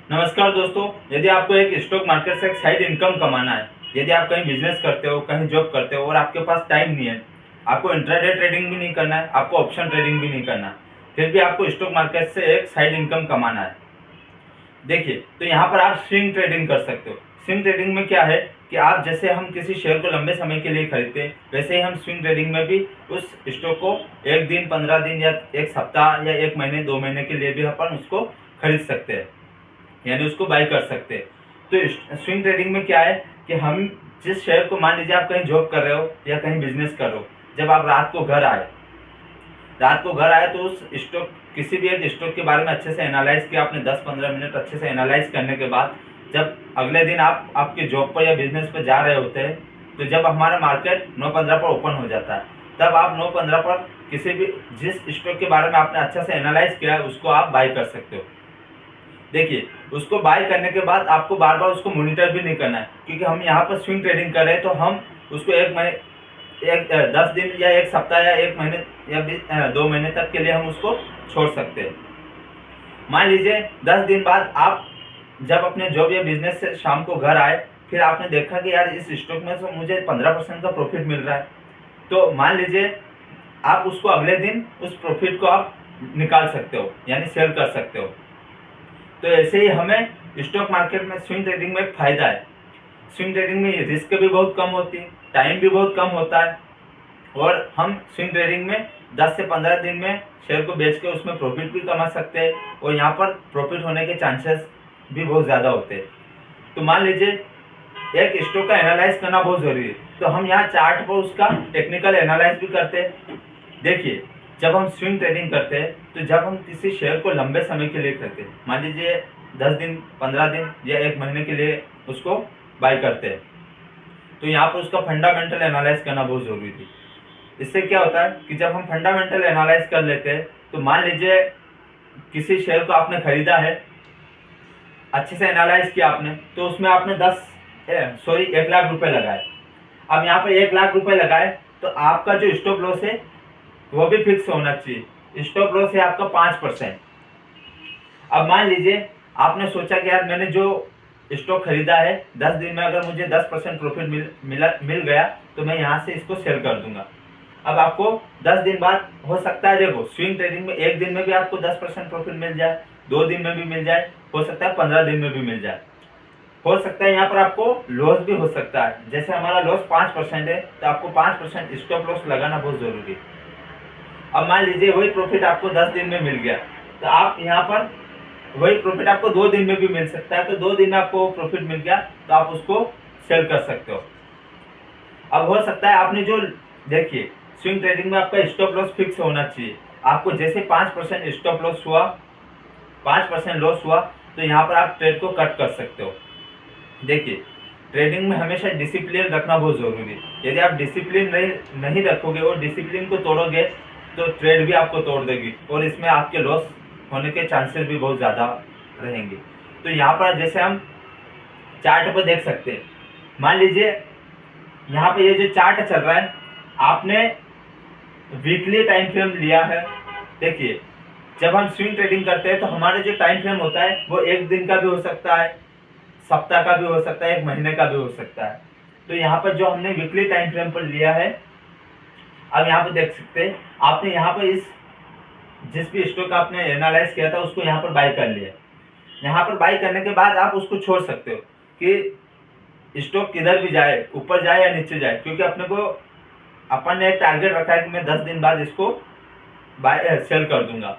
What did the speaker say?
नमस्कार दोस्तों, यदि आपको एक स्टॉक मार्केट से एक साइड इनकम कमाना है, यदि आप कहीं बिजनेस करते हो, कहीं जॉब करते हो और आपके पास टाइम नहीं है, आपको इंट्राडे ट्रेडिंग भी नहीं करना है, आपको ऑप्शन ट्रेडिंग भी नहीं करना है, फिर भी आपको स्टॉक मार्केट से एक साइड इनकम कमाना है। देखिए, तो यहाँ पर आप स्विंग ट्रेडिंग कर सकते हो। स्विंग ट्रेडिंग में क्या है कि आप जैसे हम किसी शेयर को लंबे समय के लिए खरीदते हैं, वैसे ही हम स्विंग ट्रेडिंग में भी उस स्टॉक को एक दिन, 15 दिन या एक सप्ताह या एक महीने, 2 महीने के लिए भी अपन उसको खरीद सकते हैं, यानी उसको बाई कर सकते हैं। तो स्विंग ट्रेडिंग में क्या है कि हम जिस शेयर को, मान लीजिए आप कहीं जॉब कर रहे हो या कहीं बिजनेस कर रहे हो, जब आप रात को घर आए तो उस स्टॉक, किसी भी एक स्टॉक के बारे में अच्छे से एनालाइज किया आपने, 10-15 मिनट अच्छे से एनालाइज करने के बाद जब अगले दिन आप आपके जॉब पर या बिजनेस पर जा रहे होते हैं, तो जब हमारा मार्केट 9:15 पर ओपन हो जाता है, तब आप 9:15 पर किसी भी जिस स्टॉक के बारे में आपने अच्छा से एनालाइज किया है उसको आप बाई कर सकते हो। देखिए, उसको बाय करने के बाद आपको बार बार उसको मॉनिटर भी नहीं करना है, क्योंकि हम यहाँ पर स्विंग ट्रेडिंग कर रहे हैं, तो हम उसको 10 दिन या एक सप्ताह या एक महीने या 2 महीने तक के लिए हम उसको छोड़ सकते हैं। मान लीजिए 10 दिन बाद आप जब अपने जॉब या बिजनेस से शाम को घर आए, फिर आपने देखा कि यार इस स्टॉक में तो मुझे 15% का प्रॉफिट मिल रहा है, तो मान लीजिए आप उसको अगले दिन उस प्रॉफिट को आप निकाल सकते हो, यानी सेल कर सकते हो। तो ऐसे ही हमें स्टॉक मार्केट में स्विंग ट्रेडिंग में एक फायदा है। स्विंग ट्रेडिंग में रिस्क भी बहुत कम होती है, टाइम भी बहुत कम होता है, और हम स्विंग ट्रेडिंग में 10 से 15 दिन में शेयर को बेच के उसमें प्रॉफिट भी कमा सकते हैं, और यहाँ पर प्रॉफिट होने के चांसेस भी बहुत ज़्यादा होते हैं। तो मान लीजिए एक स्टॉक का एनालाइज करना बहुत ज़रूरी है, तो हम यहाँ चार्ट पर उसका टेक्निकल एनालाइज भी करते हैं। देखिए, जब हम स्विंग ट्रेडिंग करते हैं, तो जब हम किसी शेयर को लंबे समय के लिए करते हैं, मान लीजिए 10 दिन, 15 दिन या एक महीने के लिए उसको बाय करते हैं, तो यहाँ पर उसका फंडामेंटल एनालाइज करना बहुत ज़रूरी है। इससे क्या होता है कि जब हम फंडामेंटल एनालाइज कर लेते हैं, तो मान लीजिए किसी शेयर को आपने खरीदा है, अच्छे से एनालाइज किया आपने, तो उसमें आपने 1 लाख रुपए लगाए। अब यहाँ पर 1 लाख रुपए लगाए, तो आपका जो स्टॉप लॉस है वो भी फिक्स होना चाहिए। स्टॉप लॉस है आपका 5%। अब मान लीजिए आपने सोचा कि यार मैंने जो स्टॉक खरीदा है, 10 दिन में अगर मुझे 10% प्रॉफिट मिल गया, तो मैं यहाँ से इसको सेल कर दूंगा। अब आपको 10 दिन बाद हो सकता है, देखो स्विंग ट्रेडिंग में एक दिन में भी आपको 10% प्रॉफिट मिल जाए, 2 दिन में भी मिल जाए, हो सकता है 15 दिन में भी मिल जाए, हो सकता है यहाँ पर आपको लॉस भी हो सकता है। जैसे हमारा लॉस 5% है, तो आपको 5% स्टॉप लॉस लगाना बहुत जरूरी है। अब मान लीजिए वही प्रॉफिट आपको 10 दिन में मिल गया, तो आप यहाँ पर वही प्रॉफिट आपको 2 दिन में भी मिल सकता है, तो 2 दिन में आपको प्रॉफिट मिल गया, तो आप उसको सेल कर सकते हो। अब हो सकता है आपने जो, देखिए स्विंग ट्रेडिंग में आपका स्टॉप लॉस फिक्स होना चाहिए। आपको जैसे 5% स्टॉप लॉस हुआ, 5% लॉस हुआ, तो यहाँ पर आप ट्रेड को कट कर सकते हो। देखिए, ट्रेडिंग में हमेशा डिसिप्लिन रखना बहुत जरूरी है। यदि आप डिसिप्लिन नहीं रखोगे और डिसिप्लिन को तोड़ोगे, तो ट्रेड भी आपको तोड़ देगी, और इसमें आपके लॉस होने के चांसेस भी बहुत ज़्यादा रहेंगे। तो यहाँ पर जैसे हम चार्ट पर देख सकते हैं, मान लीजिए यहाँ पे ये जो चार्ट चल रहा है, आपने वीकली टाइम फ्रेम लिया है। देखिए, जब हम स्विंग ट्रेडिंग करते हैं, तो हमारा जो टाइम फ्रेम होता है वो एक दिन का भी हो सकता है, सप्ताह का भी हो सकता है, एक महीने का भी हो सकता है। तो यहाँ पर जो हमने वीकली टाइम फ्रेम पर लिया है, अब यहाँ पर देख सकते हैं, आपने यहाँ पर जिस भी स्टॉक आपने एनालाइज किया था उसको यहाँ पर बाय कर लिया। यहाँ पर बाय करने के बाद आप उसको छोड़ सकते हो कि स्टॉक किधर भी जाए, ऊपर जाए या नीचे जाए, क्योंकि अपन ने एक टारगेट रखा है कि मैं 10 दिन बाद इसको बाय सेल कर दूंगा।